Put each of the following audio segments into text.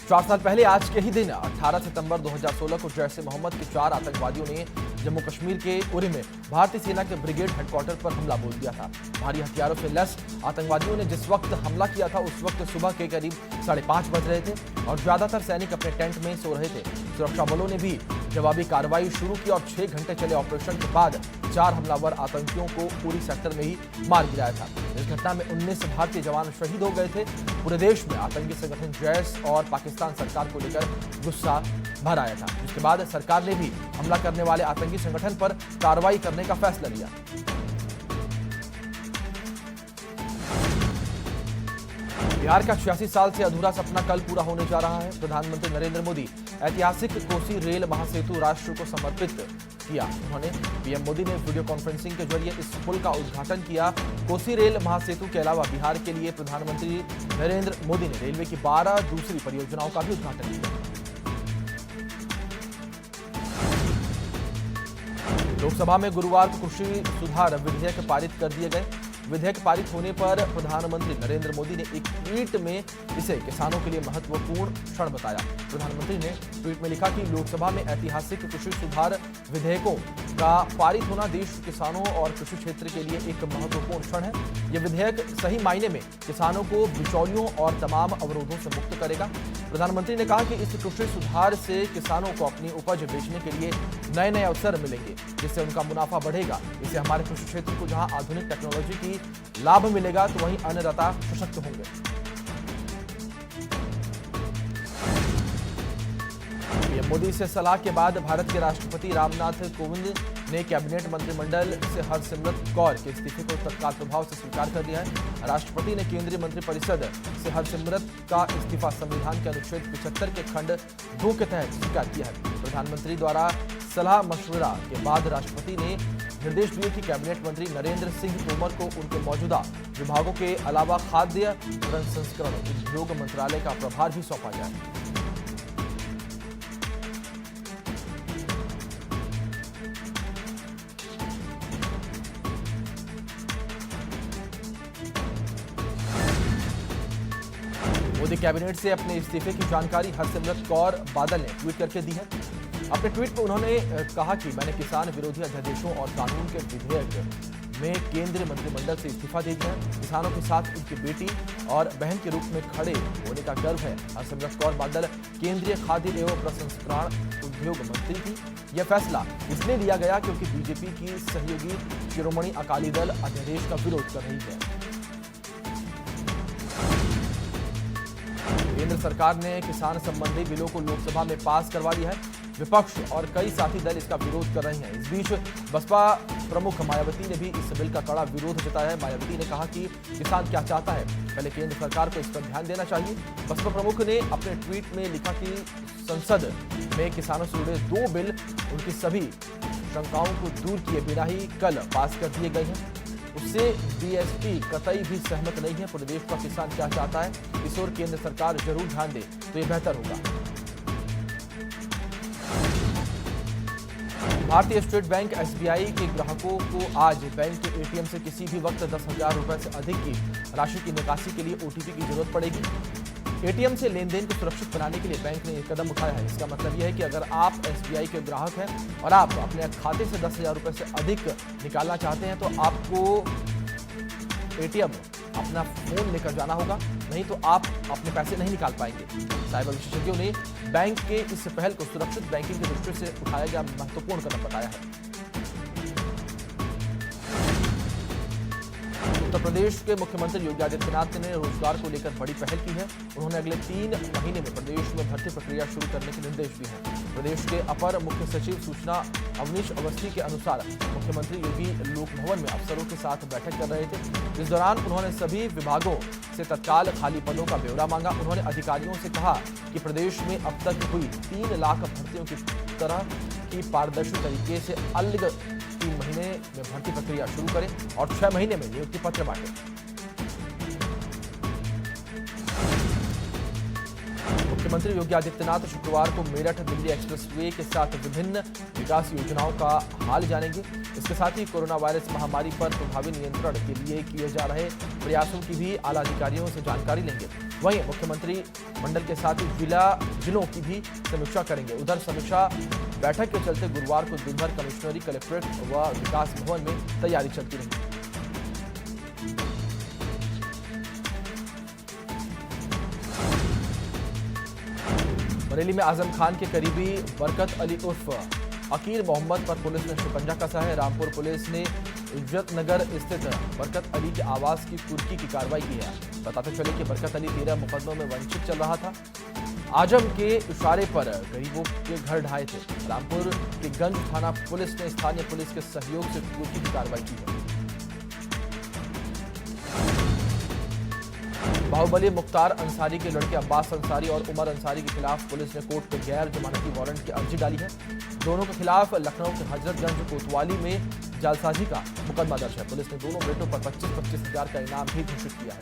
4 साल पहले आज के ही दिन 18 सितंबर 2016 को जैश-ए-मोहम्मद के 4 आतंकवादियों ने जम्मू कश्मीर के उरी में भारतीय सेना के ब्रिगेड हेडक्वार्टर पर हमला बोल दिया था। भारी हथियारों से लैस आतंकवादियों ने जिस वक्त हमला किया था उस वक्त सुबह के करीब 5:30 बज रहे थे और ज्यादातर सैनिक अपने टेंट में सो रहे थे। सुरक्षा बलों ने भी जवाबी कार्रवाई शुरू की और 6 घंटे चले ऑपरेशन के बाद 4 हमलावर आतंकियों को उरी सेक्टर में ही मार गिराया था। इस घटना में 19 भारतीय जवान शहीद हो गए थे। पूरे देश में आतंकी संगठन जैश और पाकिस्तान सरकार को लेकर गुस्सा भर आया था, जिसके बाद सरकार ने भी हमला करने वाले आतंकी संगठन पर कार्रवाई करने का फैसला लिया। बिहार का 86 साल से अधूरा सपना कल पूरा होने जा रहा है। प्रधानमंत्री नरेंद्र मोदी ऐतिहासिक कोसी रेल महासेतु राष्ट्र को समर्पित किया। उन्होंने पीएम मोदी ने वीडियो कॉन्फ्रेंसिंग के जरिए इस पुल का उद्घाटन किया। कोसी रेल महासेतु के अलावा बिहार के लिए प्रधानमंत्री नरेंद्र मोदी ने रेलवे की 12 दूसरी परियोजनाओं का भी उद्घाटन किया। लोकसभा में गुरुवार को कृषि सुधार विधेयक पारित कर दिए गए। विधेयक पारित होने पर प्रधानमंत्री नरेंद्र मोदी ने एक ट्वीट में इसे किसानों के लिए महत्वपूर्ण क्षण बताया। प्रधानमंत्री ने ट्वीट में लिखा कि लोकसभा में ऐतिहासिक कृषि सुधार विधेयकों का पारित होना देश के किसानों और कृषि क्षेत्र के लिए एक महत्वपूर्ण क्षण है। यह विधेयक सही मायने में किसानों को बिचौलियों और तमाम अवरोधों से मुक्त करेगा। प्रधानमंत्री ने कहा कि इस कृषि सुधार से किसानों को अपनी उपज बेचने के लिए नए नए अवसर मिलेंगे, जिससे उनका मुनाफा बढ़ेगा। इससे हमारे कृषि क्षेत्र को जहां आधुनिक टेक्नोलॉजी की लाभ मिलेगा तो वहीं अन्नदाता सशक्त होंगे। पीएम मोदी से सलाह के बाद भारत के राष्ट्रपति रामनाथ कोविंद ने कैबिनेट मंत्रिमंडल से हरसिमरत कौर के इस्तीफे को तत्काल प्रभाव से स्वीकार कर दिया है। राष्ट्रपति ने केंद्रीय मंत्रिपरिषद से हरसिमरत का इस्तीफा संविधान के अनुच्छेद 75 के खंड 2 के तहत स्वीकार किया है। प्रधानमंत्री द्वारा सलाह मशवरा के बाद राष्ट्रपति ने निर्देश दिए कि कैबिनेट मंत्री नरेंद्र सिंह तोमर को उनके मौजूदा विभागों के अलावा खाद्य प्रसंस्करण उद्योग मंत्रालय का प्रभार भी सौंपा जाए। मोदी कैबिनेट से अपने इस्तीफे की जानकारी हरसिमरत कौर बादल ने ट्वीट करके दी है। अपने ट्वीट में उन्होंने कहा कि मैंने किसान विरोधी अध्यादेशों और कानून के विधेयक में केंद्रीय मंत्रिमंडल से इस्तीफा दे दिया है। किसानों के साथ उनकी बेटी और बहन के रूप में खड़े होने का गर्व है। हरसिमरत कौर बादल केंद्रीय खाद्य एवं प्रसंस्करण उद्योग मंत्री थी। यह फैसला इसलिए लिया गया क्योंकि बीजेपी की सहयोगी शिरोमणि अकाली दल अध्यादेश का विरोध कर रही है। केंद्र सरकार ने किसान संबंधी बिलों को लोकसभा में पास करवा दिया है। विपक्ष और कई साथी दल इसका विरोध कर रहे हैं। इस बीच बसपा प्रमुख मायावती ने भी इस बिल का कड़ा विरोध जताया है। मायावती ने कहा कि किसान क्या चाहता है, पहले केंद्र सरकार को इस पर ध्यान देना चाहिए। बसपा प्रमुख ने अपने ट्वीट में लिखा कि संसद में किसानों से जुड़े 2 बिल उनकी सभी शंकाओं को दूर किए बिना ही कल पास कर दिए गए हैं। उससे बीएसपी कतई भी सहमत नहीं है। पूरे देश का किसान क्या चाहता है, इस ओर केंद्र सरकार जरूर ध्यान दे तो ये बेहतर होगा। भारतीय स्टेट बैंक एसबीआई के ग्राहकों को आज बैंक के एटीएम से किसी भी वक्त 10,000 रुपए से अधिक की राशि की निकासी के लिए ओटीपी की जरूरत पड़ेगी। एटीएम से लेनदेन को सुरक्षित बनाने के लिए बैंक ने एक कदम उठाया है। इसका मतलब यह है कि अगर आप एसबीआई के ग्राहक हैं और आप अपने खाते से 10,000 रुपए से अधिक निकालना चाहते हैं तो आपको एटीएम अपना फोन लेकर जाना होगा, नहीं तो आप अपने पैसे नहीं निकाल पाएंगे। साइबर विशेषज्ञों ने बैंक के इस पहल को सुरक्षित बैंकिंग की दृष्टि से उठाया गया महत्वपूर्ण कदम बताया है। उत्तर प्रदेश के मुख्यमंत्री योगी आदित्यनाथ ने रोजगार को लेकर बड़ी पहल की है। उन्होंने अगले 3 महीने में प्रदेश में भर्ती प्रक्रिया शुरू करने के निर्देश दिए हैं। प्रदेश के अपर मुख्य सचिव सूचना अवनीश अवस्थी के अनुसार मुख्यमंत्री योगी लोक भवन में अफसरों के साथ बैठक कर रहे थे। इस दौरान उन्होंने सभी विभागों से तत्काल खाली पदों का ब्यौरा मांगा। उन्होंने अधिकारियों से कहा कि प्रदेश में अब तक हुई 3 लाख भर्तियों की तरह की पारदर्शी तरीके से अलग 3 महीने में भर्ती प्रक्रिया शुरू करें और 6 महीने में नियुक्ति पत्र बांटें। मुख्यमंत्री योगी आदित्यनाथ शुक्रवार को मेरठ दिल्ली एक्सप्रेसवे के साथ विभिन्न विकास योजनाओं का हाल जानेंगे। इसके साथ ही कोरोना वायरस महामारी पर प्रभावी नियंत्रण के लिए किए जा रहे प्रयासों की भी आला अधिकारियों से जानकारी लेंगे। वहीं मुख्यमंत्री मंडल के साथ ही जिलों की भी समीक्षा करेंगे। उधर समीक्षा बैठक के चलते गुरुवार को दिन भर कमिश्नरी, कलेक्ट्रेट व विकास भवन में तैयारी चलती रही। बरेली में आजम खान के करीबी बरकत अली उर्फ अकीर मोहम्मद पर पुलिस ने शिकंजा कसा है। रामपुर पुलिस ने इज्जत नगर स्थित बरकत अली के आवास की कुर्की की कार्रवाई की है। बताते चले कि बरकत अली 13 मुकदमों में वंचित चल रहा था। आजम के इशारे पर गरीबों के घर ढाए थे। रामपुर के गंज थाना पुलिस ने स्थानीय पुलिस के सहयोग से कुर्की की कार्रवाई की है। बाहुबली मुख्तार अंसारी के लड़के अब्बास अंसारी और उमर अंसारी के खिलाफ पुलिस ने कोर्ट में गैर जमानती वारंट की अर्जी डाली है। दोनों के खिलाफ लखनऊ के हजरतगंज कोतवाली में जालसाजी का मुकदमा दर्ज है। पुलिस ने दोनों बेटों पर 25-25 हजार का इनाम भी घोषित किया है।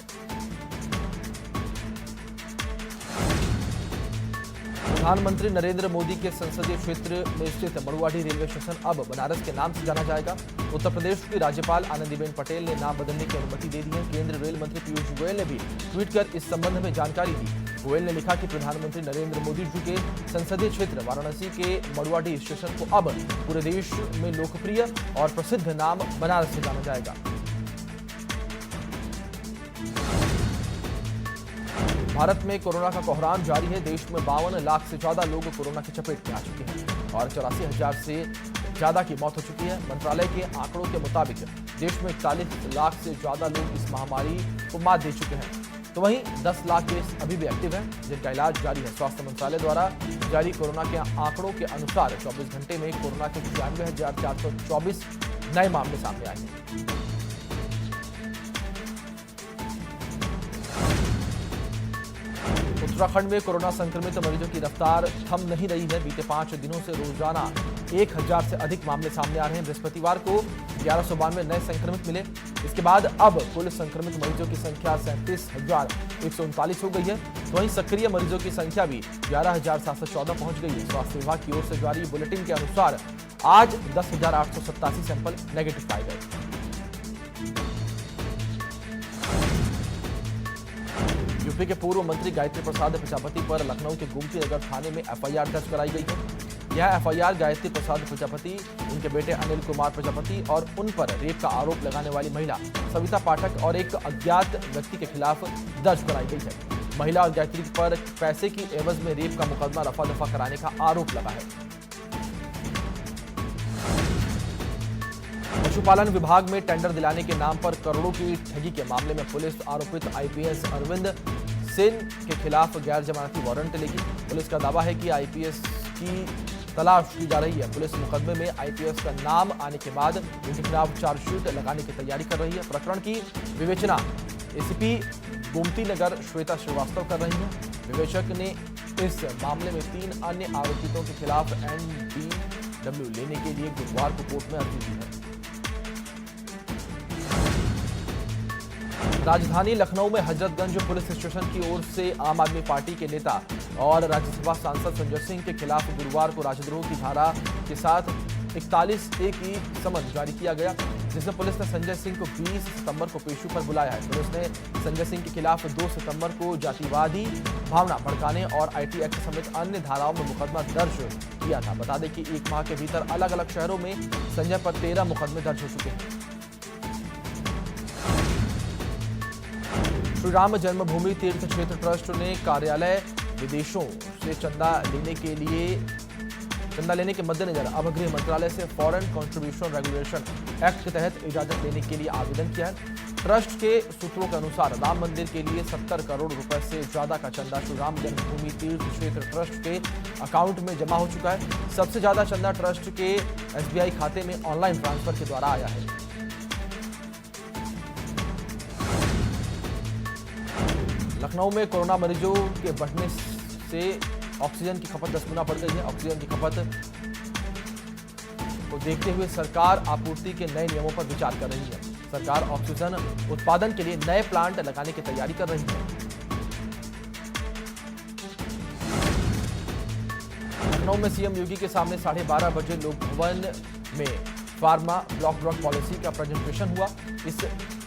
प्रधानमंत्री नरेंद्र मोदी के संसदीय क्षेत्र में स्थित मड़ुआडीह रेलवे स्टेशन अब बनारस के नाम से जाना जाएगा। उत्तर प्रदेश की राज्यपाल आनंदीबेन पटेल ने नाम बदलने की अनुमति दे दी है। केंद्रीय रेल मंत्री पीयूष गोयल ने भी ट्वीट कर इस संबंध में जानकारी दी। गोयल ने लिखा कि प्रधानमंत्री नरेंद्र मोदी जी के संसदीय क्षेत्र वाराणसी के मड़ुआडीह स्टेशन को अब पूरे देश में लोकप्रिय और प्रसिद्ध नाम बनारस से जाना जाएगा। भारत में कोरोना का कोहराम जारी है। देश में 52 लाख से ज्यादा लोग कोरोना की चपेट में आ चुके हैं और 84,000 से ज्यादा की मौत हो चुकी है। मंत्रालय के आंकड़ों के मुताबिक देश में 41 लाख से ज्यादा लोग इस महामारी को मात दे चुके हैं, तो वहीं 10 लाख केस अभी भी एक्टिव हैं जिनका इलाज जारी है। स्वास्थ्य मंत्रालय द्वारा जारी कोरोना के आंकड़ों के अनुसार 24 घंटे में कोरोना के 96,424 नए मामले सामने आए हैं। उत्तराखंड में कोरोना संक्रमित मरीजों की रफ्तार थम नहीं रही है। बीते 5 दिनों से रोजाना 1000 से अधिक मामले सामने आ रहे हैं। बृहस्पतिवार को 1192 नए संक्रमित मिले। इसके बाद अब कुल संक्रमित मरीजों की संख्या 37,139 हो गई है। तो वहीं सक्रिय मरीजों की संख्या भी 11,714 पहुंच गई है। स्वास्थ्य विभाग की ओर से जारी बुलेटिन के अनुसार आज 10,887 सैंपल नेगेटिव पाए गए। यूपी के पूर्व मंत्री गायत्री प्रसाद प्रजापति पर लखनऊ के गोमती नगर थाने में एफआईआर दर्ज कराई गई है। यह एफआईआर गायत्री प्रसाद प्रजापति, उनके बेटे अनिल कुमार प्रजापति और उन पर रेप का आरोप लगाने वाली महिला सविता पाठक और एक अज्ञात व्यक्ति के खिलाफ दर्ज कराई गई है। महिला और गायत्री पर पैसे की एवज में रेप का मुकदमा रफा दफा कराने का आरोप लगा है। पशुपालन विभाग में टेंडर दिलाने के नाम पर करोड़ों की ठगी के मामले में पुलिस आरोपित आईपीएस अरविंद सेन के खिलाफ गैर जमानती वारंट लेगी। पुलिस का दावा है कि आईपीएस की तलाश की जा रही है। पुलिस मुकदमे में आईपीएस का नाम आने के बाद उनके खिलाफ चार्जशीट लगाने की तैयारी कर रही है। प्रकरण की विवेचना एसीपी गोमती नगर श्वेता श्रीवास्तव कर रही है। विवेचक ने इस मामले में 3 अन्य आरोपितों के खिलाफ एनडीडब्ल्यू लेने के लिए गुरुवार को कोर्ट में अर्जी दी है। राजधानी लखनऊ में हजरतगंज पुलिस स्टेशन की ओर से आम आदमी पार्टी के नेता और राज्यसभा सांसद संजय सिंह के खिलाफ गुरुवार को राजद्रोह की धारा के साथ 41A की समन जारी किया गया, जिसमें पुलिस ने संजय सिंह को 20 सितंबर को पेशी पर बुलाया है। पुलिस ने संजय सिंह के खिलाफ 2 सितंबर को जातिवादी भावना भड़काने और IT एक्ट समेत अन्य धाराओं में मुकदमा दर्ज किया था। बता दें कि 1 माह के भीतर अलग अलग शहरों में संजय पर 13 मुकदमे दर्ज हो चुके हैं। श्री राम जन्मभूमि तीर्थ क्षेत्र ट्रस्ट ने कार्यालय विदेशों से चंदा लेने के मद्देनजर अब गृह मंत्रालय से फॉरेन कंट्रीब्यूशन रेगुलेशन एक्ट के तहत इजाजत लेने के लिए आवेदन किया है। ट्रस्ट के सूत्रों के अनुसार राम मंदिर के लिए 70 करोड़ रुपए से ज्यादा का चंदा श्री राम जन्मभूमि तीर्थ क्षेत्र ट्रस्ट के अकाउंट में जमा हो चुका है। सबसे ज्यादा चंदा ट्रस्ट के SBI खाते में ऑनलाइन ट्रांसफर के द्वारा आया है। लखनऊ में कोरोना मरीजों के बढ़ने से ऑक्सीजन की खपत 10 गुना बढ़ गई है। ऑक्सीजन की खपत को देखते हुए सरकार आपूर्ति के नए नियमों पर विचार कर रही है। सरकार ऑक्सीजन उत्पादन के लिए नए प्लांट लगाने की तैयारी कर रही है। लखनऊ में सीएम योगी के सामने 12:30 बजे लोक भवन में फार्मा ब्लॉक पॉलिसी का प्रेजेंटेशन हुआ। इस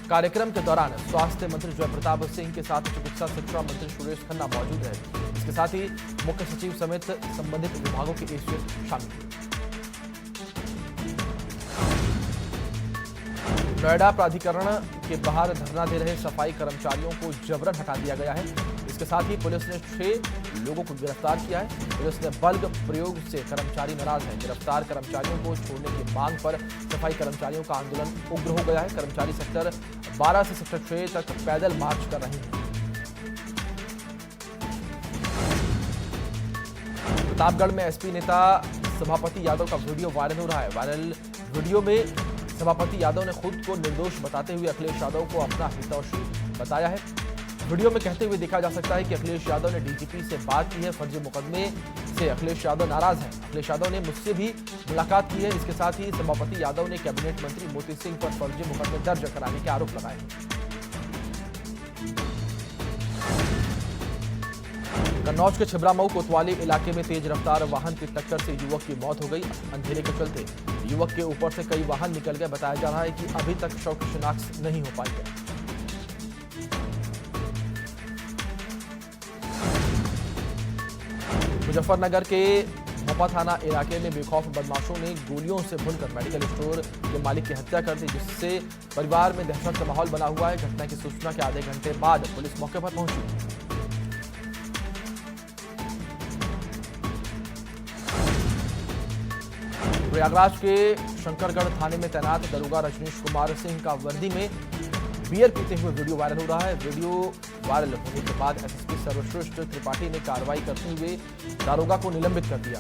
कार्यक्रम के दौरान स्वास्थ्य मंत्री जयप्रताप सिंह के साथ चिकित्सा शिक्षा मंत्री सुरेश खन्ना मौजूद रहे। इसके साथ ही मुख्य सचिव समेत संबंधित विभागों के एसीएस शामिल हुए। नोएडा प्राधिकरण के बाहर धरना दे रहे सफाई कर्मचारियों को जबरन हटा दिया गया है। इसके साथ ही पुलिस ने 6 लोगों को गिरफ्तार किया है। पुलिस ने बल प्रयोग से कर्मचारी नाराज हैं। गिरफ्तार कर्मचारियों को छोड़ने की मांग पर सफाई कर्मचारियों का आंदोलन उग्र हो गया है। कर्मचारी सेक्टर 12 से सेक्टर 6 तक पैदल मार्च कर रहे हैं। प्रतापगढ़ में एसपी नेता सभापति यादव का वीडियो वायरल हो रहा है। वायरल वीडियो में सभापति यादव ने खुद को निर्दोष बताते हुए अखिलेश यादव को अपना हितैषी बताया है। वीडियो में कहते हुए देखा जा सकता है कि अखिलेश यादव ने डीजीपी से बात की है। फर्जी मुकदमे से अखिलेश यादव नाराज हैं। अखिलेश यादव ने मुझसे भी मुलाकात की है। इसके साथ ही सभापति यादव ने कैबिनेट मंत्री मोती सिंह पर फर्जी मुकदमे दर्ज कराने के आरोप लगाए हैं। कन्नौज के छिबरामऊ कोतवाली इलाके में तेज रफ्तार वाहन की टक्कर से युवक की मौत हो गई। अंधेरे के चलते युवक के ऊपर से कई वाहन निकल गए। बताया जा रहा है कि अभी तक शव की शिनाख्त नहीं हो पाई है। मुजफ्फरनगर के मोपा थाना इलाके में बेखौफ बदमाशों ने गोलियों से भूनकर मेडिकल स्टोर के मालिक की हत्या कर दी, जिससे परिवार में दहशत का माहौल बना हुआ है। घटना की सूचना के आधे घंटे बाद पुलिस मौके पर पहुंची। प्रयागराज के शंकरगढ़ थाने में तैनात दरोगा रजनीश कुमार सिंह का वर्दी में बियर पीते हुए वीडियो वायरल हो रहा है। वीडियो वायरल होने के बाद एसएसपी सर्वश्रेष्ठ त्रिपाठी ने कार्रवाई करते हुए दारोगा को निलंबित कर दिया।